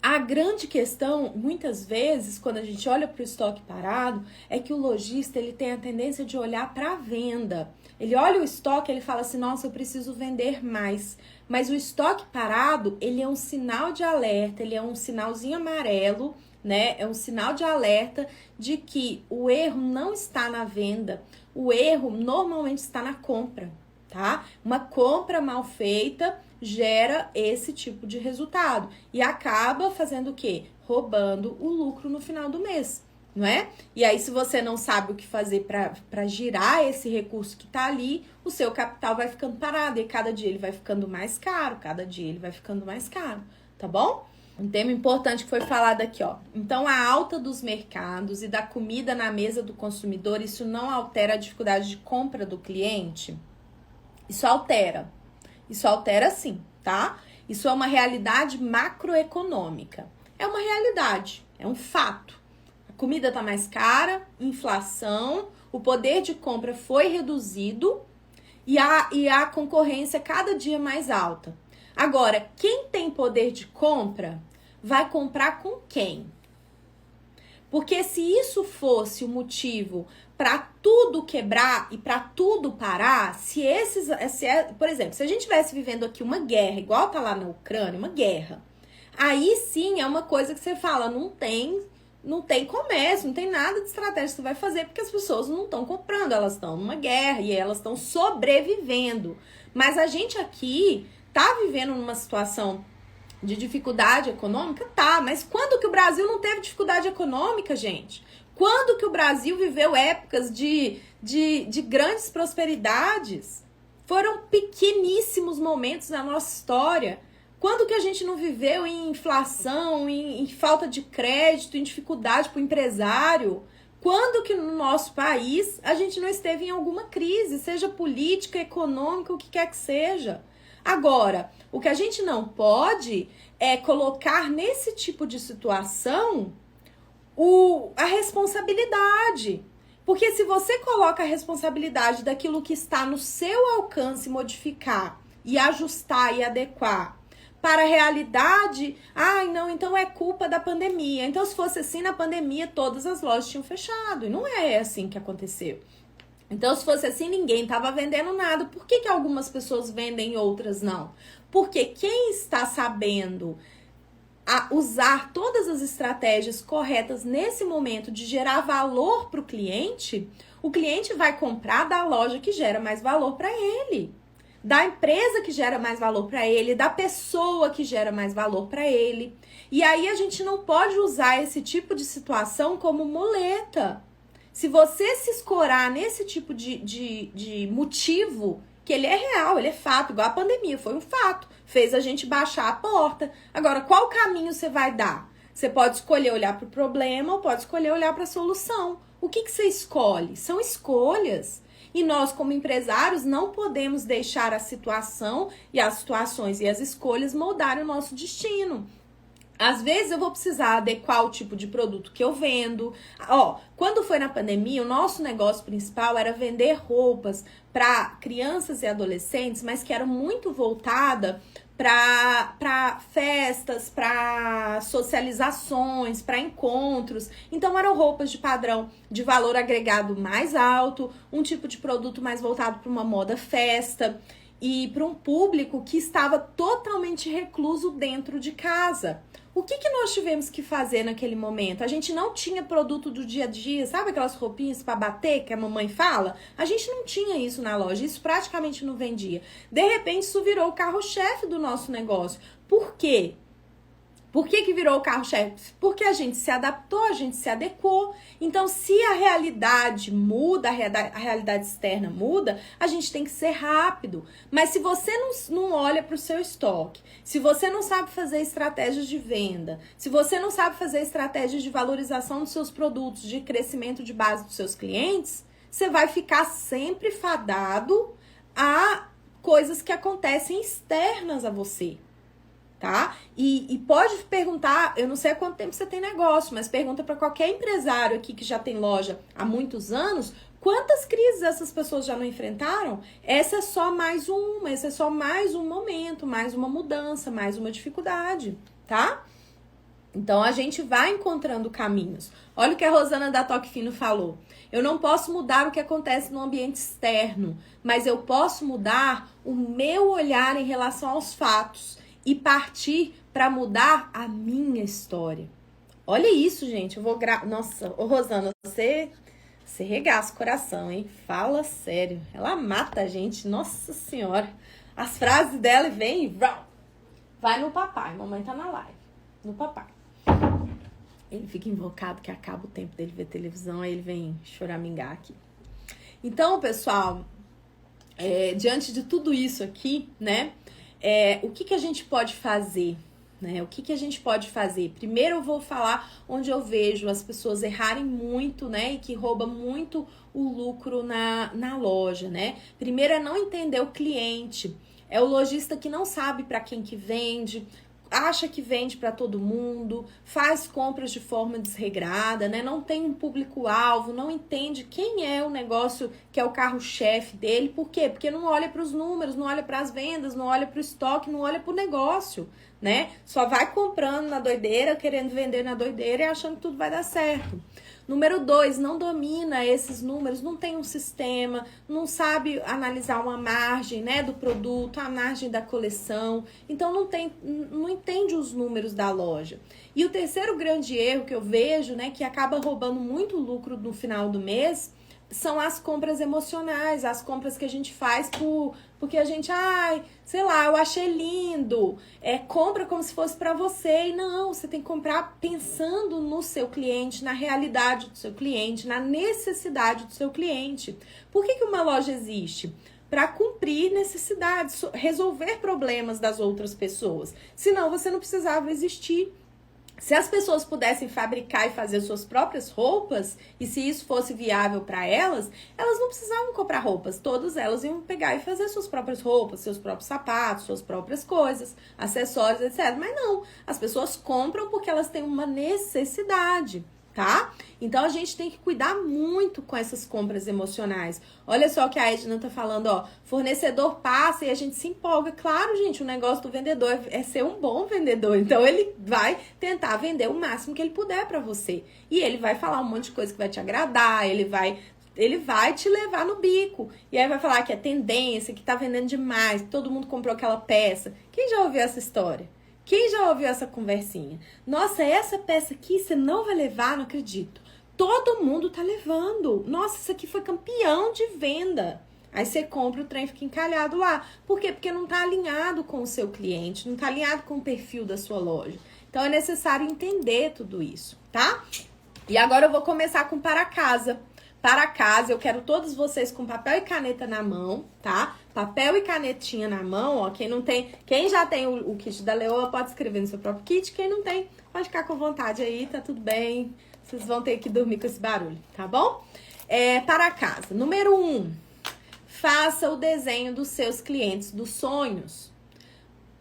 a grande questão, muitas vezes, quando a gente olha para o estoque parado, é que o lojista ele tem a tendência de olhar para a venda. Ele olha o estoque, ele fala assim, nossa, eu preciso vender mais. Mas o estoque parado, ele é um sinal de alerta, ele é um sinalzinho amarelo, né? É um sinal de alerta de que o erro não está na venda, o erro normalmente está na compra, tá? Uma compra mal feita gera esse tipo de resultado e acaba fazendo o quê? Roubando o lucro no final do mês, não é? E aí, se você não sabe o que fazer para girar esse recurso que tá ali, o seu capital vai ficando parado e cada dia ele vai ficando mais caro, tá bom? Um tema importante que foi falado aqui, ó. Então, a alta dos mercados e da comida na mesa do consumidor, isso não altera a dificuldade de compra do cliente? Isso altera sim, tá? Isso é uma realidade macroeconômica. É uma realidade, é um fato. A comida tá mais cara, inflação, o poder de compra foi reduzido e a concorrência cada dia mais alta. Agora, quem tem poder de compra vai comprar com quem? Porque se isso fosse o motivo para tudo quebrar e para tudo parar, por exemplo, se a gente estivesse vivendo aqui uma guerra, igual tá lá na Ucrânia, uma guerra, aí sim é uma coisa que você fala, não tem comércio, não tem nada de estratégia que você vai fazer, porque as pessoas não estão comprando, elas estão numa guerra e elas estão sobrevivendo. Mas a gente aqui tá vivendo numa situação de dificuldade econômica? Tá, mas quando que o Brasil não teve dificuldade econômica, gente? Quando que o Brasil viveu épocas de grandes prosperidades? Foram pequeníssimos momentos na nossa história. Quando que a gente não viveu em inflação, em falta de crédito, em dificuldade para o empresário? Quando que no nosso país a gente não esteve em alguma crise, seja política, econômica, o que quer que seja? Agora, o que a gente não pode é colocar nesse tipo de situação a responsabilidade. Porque se você coloca a responsabilidade daquilo que está no seu alcance modificar e ajustar e adequar para a realidade, não, então é culpa da pandemia. Então, se fosse assim, na pandemia todas as lojas tinham fechado. E não é assim que aconteceu. Então, se fosse assim, ninguém estava vendendo nada. Por que algumas pessoas vendem e outras não? Porque quem está sabendo usar todas as estratégias corretas nesse momento de gerar valor para o cliente vai comprar da loja que gera mais valor para ele, da empresa que gera mais valor para ele, da pessoa que gera mais valor para ele. E aí a gente não pode usar esse tipo de situação como muleta. Se você se escorar nesse tipo de motivo, que ele é real, ele é fato, igual a pandemia, foi um fato, fez a gente baixar a porta. Agora, qual caminho você vai dar? Você pode escolher olhar para o problema ou pode escolher olhar para a solução. O que você escolhe? São escolhas. E nós, como empresários, não podemos deixar a situação e as situações e as escolhas moldarem o nosso destino. Às vezes eu vou precisar adequar o tipo de produto que eu vendo. Ó, quando foi na pandemia, o nosso negócio principal era vender roupas para crianças e adolescentes, mas que eram muito voltada para festas, para socializações, para encontros. Então eram roupas de padrão de valor agregado mais alto, um tipo de produto mais voltado para uma moda festa e para um público que estava totalmente recluso dentro de casa. O que nós tivemos que fazer naquele momento? A gente não tinha produto do dia a dia, sabe aquelas roupinhas para bater que a mamãe fala? A gente não tinha isso na loja, isso praticamente não vendia. De repente, isso virou o carro-chefe do nosso negócio. Por quê? Por que virou o carro-chefe? Porque a gente se adaptou, a gente se adequou. Então, se a realidade muda, a realidade externa muda, a gente tem que ser rápido. Mas se você não olha para o seu estoque, se você não sabe fazer estratégias de venda, se você não sabe fazer estratégias de valorização dos seus produtos, de crescimento de base dos seus clientes, você vai ficar sempre fadado a coisas que acontecem externas a você. Tá? E pode perguntar, eu não sei há quanto tempo você tem negócio, mas pergunta para qualquer empresário aqui que já tem loja há muitos anos, quantas crises essas pessoas já não enfrentaram? Essa é só mais uma, esse é só mais um momento, mais uma mudança, mais uma dificuldade, tá? Então a gente vai encontrando caminhos. Olha o que a Rosana da Toque Fino falou. Eu não posso mudar o que acontece no ambiente externo, mas eu posso mudar o meu olhar em relação aos fatos e partir para mudar a minha história. Olha isso, gente. Eu vou Nossa, ô Rosana, você regaça o coração, hein? Fala sério. Ela mata a gente, nossa senhora. As frases dela vêm e vai no papai. Mamãe tá na live. No papai. Ele fica invocado que acaba o tempo dele ver televisão, aí ele vem choramingar aqui. Então, pessoal, diante de tudo isso aqui, né? O que a gente pode fazer? Né? O que a gente pode fazer? Primeiro eu vou falar onde eu vejo as pessoas errarem muito, né? E que rouba muito o lucro na loja, né? Primeiro é não entender o cliente. É o lojista que não sabe para quem que vende, acha que vende para todo mundo, faz compras de forma desregrada, né? Não tem um público-alvo, não entende quem é o negócio que é o carro-chefe dele. Por quê? Porque não olha para os números, não olha para as vendas, não olha para o estoque, não olha para o negócio, né? Só vai comprando na doideira, querendo vender na doideira e achando que tudo vai dar certo. Número 2, não domina esses números, não tem um sistema, não sabe analisar uma margem, né, do produto, a margem da coleção, então não entende os números da loja. E o terceiro grande erro que eu vejo, né, que acaba roubando muito lucro no final do mês, são as compras emocionais, as compras que a gente faz porque a gente, sei lá, eu achei lindo, compra como se fosse para você, e não, você tem que comprar pensando no seu cliente, na realidade do seu cliente, na necessidade do seu cliente. Por que uma loja existe? Para cumprir necessidades, resolver problemas das outras pessoas, senão você não precisava existir. Se as pessoas pudessem fabricar e fazer suas próprias roupas, e se isso fosse viável para elas, elas não precisavam comprar roupas. Todas elas iam pegar e fazer suas próprias roupas, seus próprios sapatos, suas próprias coisas, acessórios, etc. Mas não, as pessoas compram porque elas têm uma necessidade, tá? Então a gente tem que cuidar muito com essas compras emocionais. Olha só o que a Edna tá falando, ó. Fornecedor passa e a gente se empolga. Claro, gente, o negócio do vendedor é ser um bom vendedor. Então ele vai tentar vender o máximo que ele puder pra você. E ele vai falar um monte de coisa que vai te agradar, ele vai te levar no bico. E aí vai falar que é tendência, que tá vendendo demais, que todo mundo comprou aquela peça. Quem já ouviu essa história? Quem já ouviu essa conversinha? Nossa, essa peça aqui você não vai levar? Não acredito. Todo mundo tá levando. Nossa, isso aqui foi campeão de venda. Aí você compra, o trem fica encalhado lá. Por quê? Porque não tá alinhado com o seu cliente, não tá alinhado com o perfil da sua loja. Então é necessário entender tudo isso, tá? E agora eu vou começar com para casa. Para casa, eu quero todos vocês com papel e caneta na mão, tá? Papel e canetinha na mão, ó. Quem já tem o kit da Leoa pode escrever no seu próprio kit. Quem não tem, pode ficar com vontade aí, tá tudo bem. Vocês vão ter que dormir com esse barulho, tá bom? Para casa. Número 1, faça o desenho dos seus clientes dos sonhos.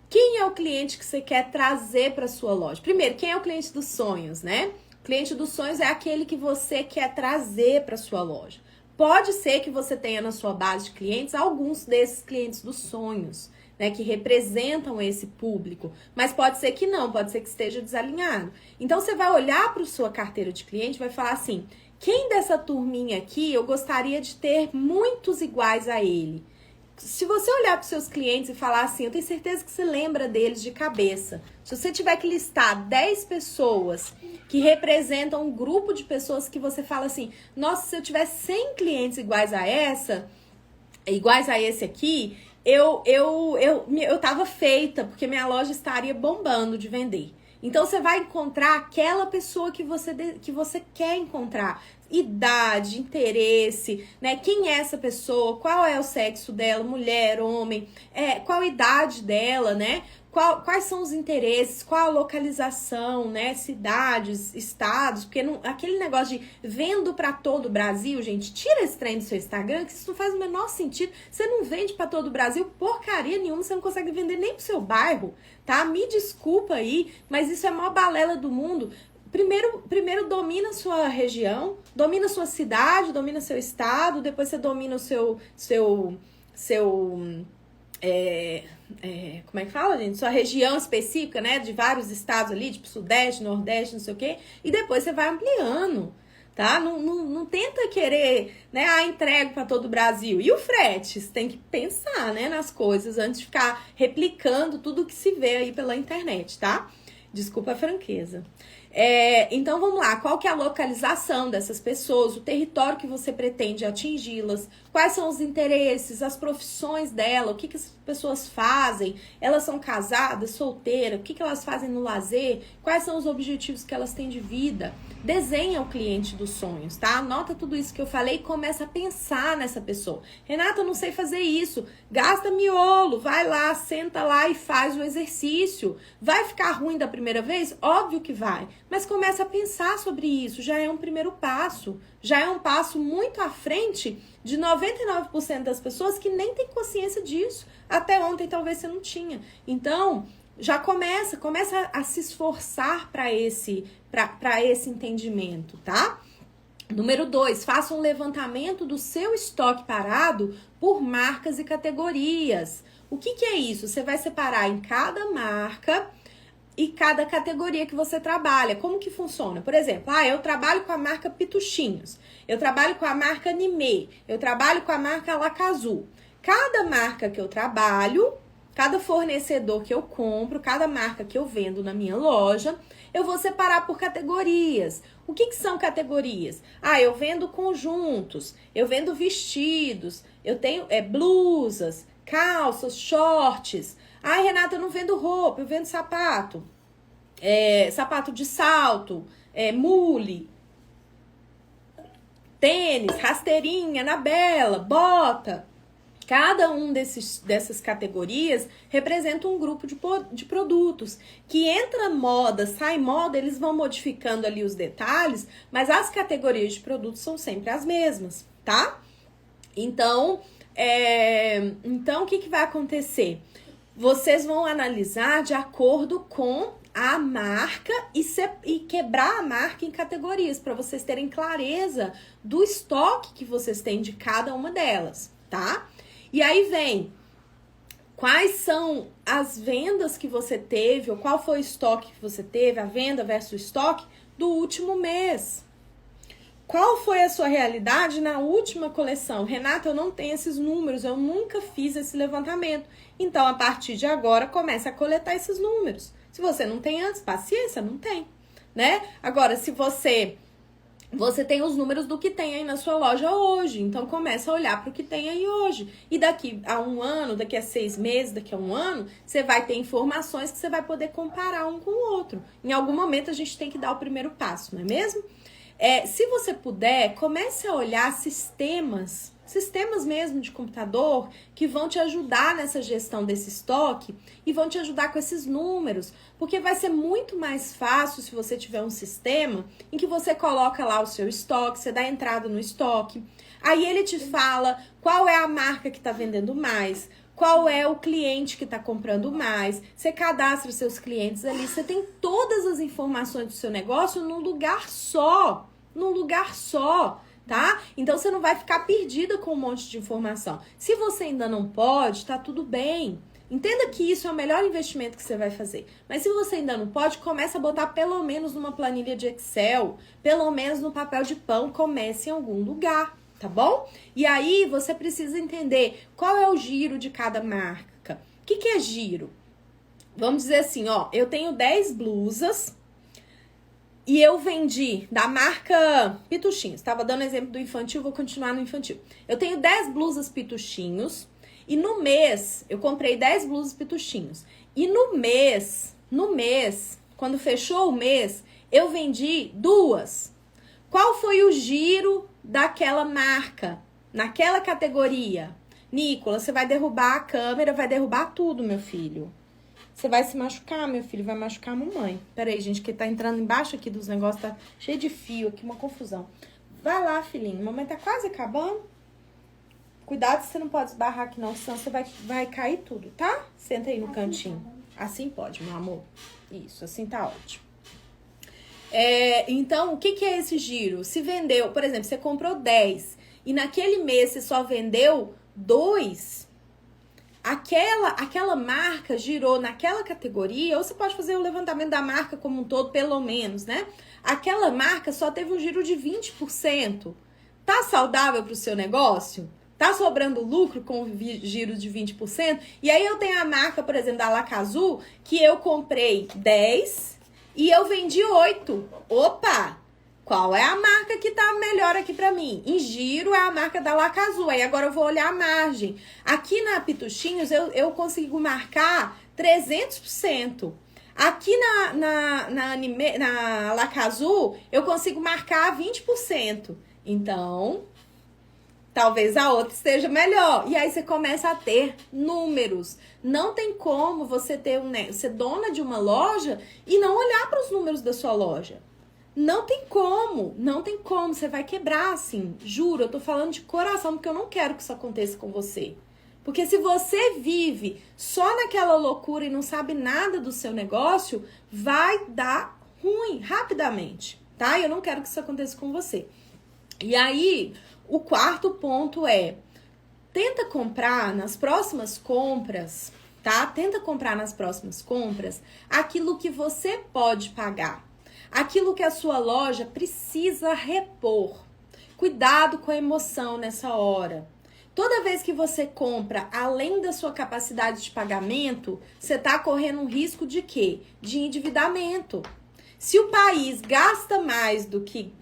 Quem é o cliente que você quer trazer para sua loja? Primeiro, quem é o cliente dos sonhos, né? O cliente dos sonhos é aquele que você quer trazer para sua loja. Pode ser que você tenha na sua base de clientes alguns desses clientes dos sonhos, né, que representam esse público, mas pode ser que não, pode ser que esteja desalinhado. Então você vai olhar para a sua carteira de cliente e vai falar assim: quem dessa turminha aqui eu gostaria de ter muitos iguais a ele? Se você olhar para os seus clientes e falar assim, eu tenho certeza que você lembra deles de cabeça. Se você tiver que listar 10 pessoas que representam um grupo de pessoas que você fala assim, nossa, se eu tiver 100 clientes iguais a esse aqui, eu tava feita, porque minha loja estaria bombando de vender. Então você vai encontrar aquela pessoa que você quer encontrar. Idade, interesse, né? Quem é essa pessoa? Qual é o sexo dela? Mulher, homem? Qual a idade dela, né? Quais são os interesses? Qual a localização, né? Cidades, estados? Porque aquele negócio de vendo para todo o Brasil, gente, tira esse trem do seu Instagram, que isso não faz o menor sentido. Você não vende para todo o Brasil porcaria nenhuma, você não consegue vender nem pro seu bairro, tá? Me desculpa aí, mas isso é a maior balela do mundo. Primeiro domina a sua região, domina a sua cidade, domina seu estado, depois você domina o como é que fala, gente? Sua região específica, né? De vários estados ali, tipo Sudeste, Nordeste, não sei o quê. E depois você vai ampliando, tá? Não tenta querer, né? Entrego para todo o Brasil. E o frete? Você tem que pensar, né? Nas coisas antes de ficar replicando tudo que se vê aí pela internet, tá? Desculpa a franqueza. Então vamos lá, qual que é a localização dessas pessoas, o território que você pretende atingi-las, quais são os interesses, as profissões dela, o que as pessoas fazem, elas são casadas, solteiras, o que elas fazem no lazer, quais são os objetivos que elas têm de vida. Desenha o cliente dos sonhos, tá? Anota tudo isso que eu falei e começa a pensar nessa pessoa. Renata, eu não sei fazer isso. Gasta miolo, vai lá, senta lá e faz o exercício. Vai ficar ruim da primeira vez? Óbvio que vai. Mas começa a pensar sobre isso, já é um primeiro passo. Já é um passo muito à frente de 99% das pessoas que nem tem consciência disso. Até ontem talvez você não tinha. Então, já começa a se esforçar para esse entendimento, tá? Número 2, faça um levantamento do seu estoque parado por marcas e categorias. O que é isso? Você vai separar em cada marca e cada categoria que você trabalha. Como que funciona? Por exemplo, eu trabalho com a marca Pituchinhos, eu trabalho com a marca Nimê, eu trabalho com a marca Lacazu. Cada marca que eu trabalho, cada fornecedor que eu compro, cada marca que eu vendo na minha loja, eu vou separar por categorias. O que são categorias? Eu vendo conjuntos, eu vendo vestidos, eu tenho blusas, calças, shorts. Renata, eu não vendo roupa, eu vendo sapato. Sapato de salto, mule, tênis, rasteirinha, anabela, bota. Cada um dessas categorias representa um grupo de produtos que entra moda, sai moda, eles vão modificando ali os detalhes, mas as categorias de produtos são sempre as mesmas, tá? Então o que vai acontecer? Vocês vão analisar de acordo com a marca e quebrar a marca em categorias, para vocês terem clareza do estoque que vocês têm de cada uma delas, tá? E aí vem, quais são as vendas que você teve, ou qual foi o estoque que você teve, a venda versus estoque do último mês. Qual foi a sua realidade na última coleção? Renata, eu não tenho esses números, eu nunca fiz esse levantamento. Então, a partir de agora, comece a coletar esses números. Se você não tem antes, paciência, não tem, né? Agora, se você tem os números do que tem aí na sua loja hoje, então começa a olhar para o que tem aí hoje. E daqui a um ano, daqui a 6 meses, daqui a um ano, você vai ter informações que você vai poder comparar um com o outro. Em algum momento, a gente tem que dar o primeiro passo, não é mesmo? Se você puder, comece a olhar sistemas sistemas mesmo de computador que vão te ajudar nessa gestão desse estoque e vão te ajudar com esses números, porque vai ser muito mais fácil se você tiver um sistema em que você coloca lá o seu estoque, você dá entrada no estoque, aí ele te fala qual é a marca que está vendendo mais, qual é o cliente que está comprando mais, você cadastra seus clientes ali, você tem todas as informações do seu negócio num lugar só, tá? Então você não vai ficar perdida com um monte de informação. Se você ainda não pode, tá tudo bem. Entenda que isso é o melhor investimento que você vai fazer. Mas se você ainda não pode, comece a botar pelo menos numa planilha de Excel, pelo menos no papel de pão, comece em algum lugar, tá bom? E aí você precisa entender qual é o giro de cada marca. O que é giro? Vamos dizer assim, ó, eu tenho 10 blusas e eu vendi da marca Pituchinhos. Tava dando exemplo do infantil, vou continuar no infantil. Eu tenho 10 blusas Pituchinhos e no mês eu comprei 10 blusas Pituchinhos. E no mês, quando fechou o mês, eu vendi 2. Qual foi o giro daquela marca, naquela categoria? Nicolas, você vai derrubar a câmera, vai derrubar tudo, meu filho. Você vai se machucar, meu filho, vai machucar a mamãe. Peraí, gente, que tá entrando embaixo aqui dos negócios, tá cheio de fio aqui, uma confusão. Vai lá, filhinho, mamãe tá quase acabando. Cuidado, você não pode esbarrar aqui não, senão você vai cair tudo, tá? Senta aí no cantinho. Assim pode, meu amor. Isso, assim tá ótimo. Então, o que é esse giro? Se vendeu, por exemplo, você comprou 10 e naquele mês você só vendeu 2... Aquela marca girou naquela categoria, ou você pode fazer o levantamento da marca como um todo, pelo menos, né? Aquela marca só teve um giro de 20%. Tá saudável para o seu negócio? Tá sobrando lucro com o giro de 20%? E aí eu tenho a marca, por exemplo, da Lacazul, que eu comprei 10 e eu vendi 8. Opa! Qual é a marca que tá melhor aqui pra mim? Em giro é a marca da Lacazul. Aí agora eu vou olhar a margem. Aqui na Pituchinhos eu consigo marcar 300%. Aqui na Lacazul eu consigo marcar 20%. Então, talvez a outra esteja melhor. E aí você começa a ter números. Não tem como você ser dona de uma loja e não olhar para os números da sua loja. Não tem como, você vai quebrar, assim, juro, eu tô falando de coração, porque eu não quero que isso aconteça com você. Porque se você vive só naquela loucura e não sabe nada do seu negócio, vai dar ruim, rapidamente, tá? Eu não quero que isso aconteça com você. E aí, o quarto ponto é, tenta comprar nas próximas compras, tá? Tenta comprar nas próximas compras aquilo que você pode pagar. Aquilo que a sua loja precisa repor. Cuidado com a emoção nessa hora. Toda vez que você compra além da sua capacidade de pagamento, você está correndo um risco de quê? De endividamento. Se o país gasta mais do que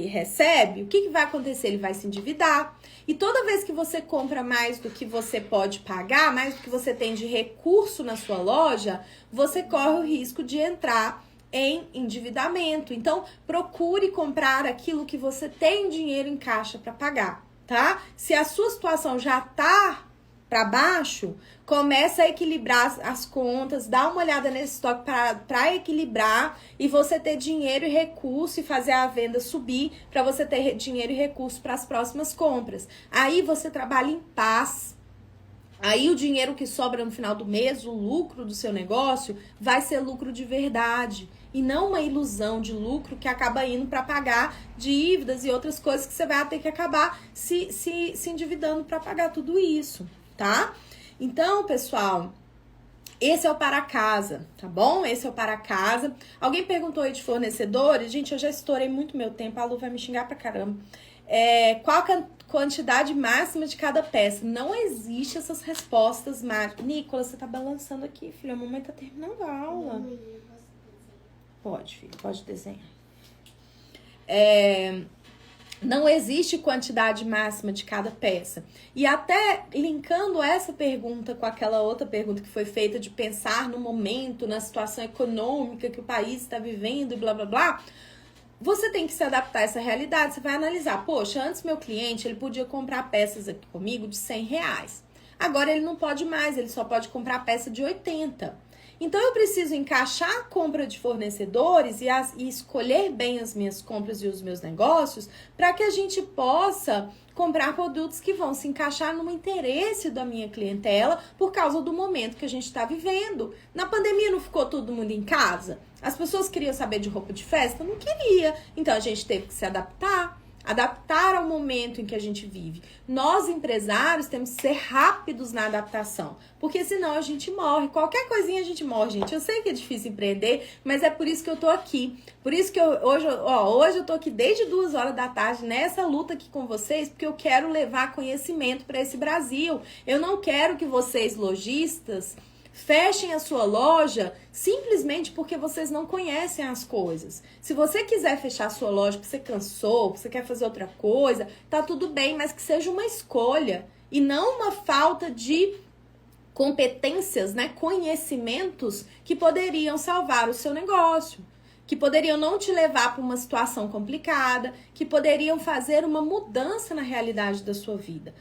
recebe, o que vai acontecer? Ele vai se endividar. E toda vez que você compra mais do que você pode pagar, mais do que você tem de recurso na sua loja, você corre o risco de entrar em endividamento. Então, procure comprar aquilo que você tem dinheiro em caixa para pagar, tá? Se a sua situação já tá para baixo, começa a equilibrar as contas, dá uma olhada nesse estoque para equilibrar e você ter dinheiro e recurso e fazer a venda subir para você ter dinheiro e recurso para as próximas compras. Aí você trabalha em paz. Aí o dinheiro que sobra no final do mês, o lucro do seu negócio, vai ser lucro de verdade. E não uma ilusão de lucro que acaba indo para pagar dívidas e outras coisas que você vai ter que acabar se endividando para pagar tudo isso, tá? Então, pessoal, esse é o para casa, tá bom? Esse é o para casa. Alguém perguntou aí de fornecedores? Gente, eu já estourei muito meu tempo, a Lu vai me xingar pra caramba. Qual a quantidade máxima de cada peça? Não existe essas respostas mágicas. Nicolas, você tá balançando aqui, filho. A mamãe tá terminando a aula. Pode, filho, pode desenhar. Não existe quantidade máxima de cada peça. E até linkando essa pergunta com aquela outra pergunta que foi feita de pensar no momento, na situação econômica que o país está vivendo e blá, blá, blá. você tem que se adaptar a essa realidade. Você vai analisar, poxa, antes meu cliente ele podia comprar peças aqui comigo de R$100. Agora ele não pode mais, ele só pode comprar peça de 80. Então eu preciso encaixar a compra de fornecedores e escolher bem as minhas compras e os meus negócios para que a gente possa comprar produtos que vão se encaixar no interesse da minha clientela por causa do momento que a gente está vivendo. Na pandemia não ficou todo mundo em casa? As pessoas queriam saber de roupa de festa? Não queria. Então a gente teve que se adaptar ao momento em que a gente vive. Nós, empresários, temos que ser rápidos na adaptação, porque senão a gente morre. Qualquer coisinha a gente morre, gente. Eu sei que é difícil empreender, mas é por isso que eu tô aqui. Por isso que hoje eu tô aqui desde 2 horas da tarde nessa luta aqui com vocês, porque eu quero levar conhecimento para esse Brasil. Eu não quero que vocês, lojistas, fechem a sua loja simplesmente porque vocês não conhecem as coisas. Se você quiser fechar a sua loja porque você cansou, porque você quer fazer outra coisa, tá tudo bem, mas que seja uma escolha e não uma falta de competências, né, conhecimentos que poderiam salvar o seu negócio, que poderiam não te levar para uma situação complicada, que poderiam fazer uma mudança na realidade da sua vida.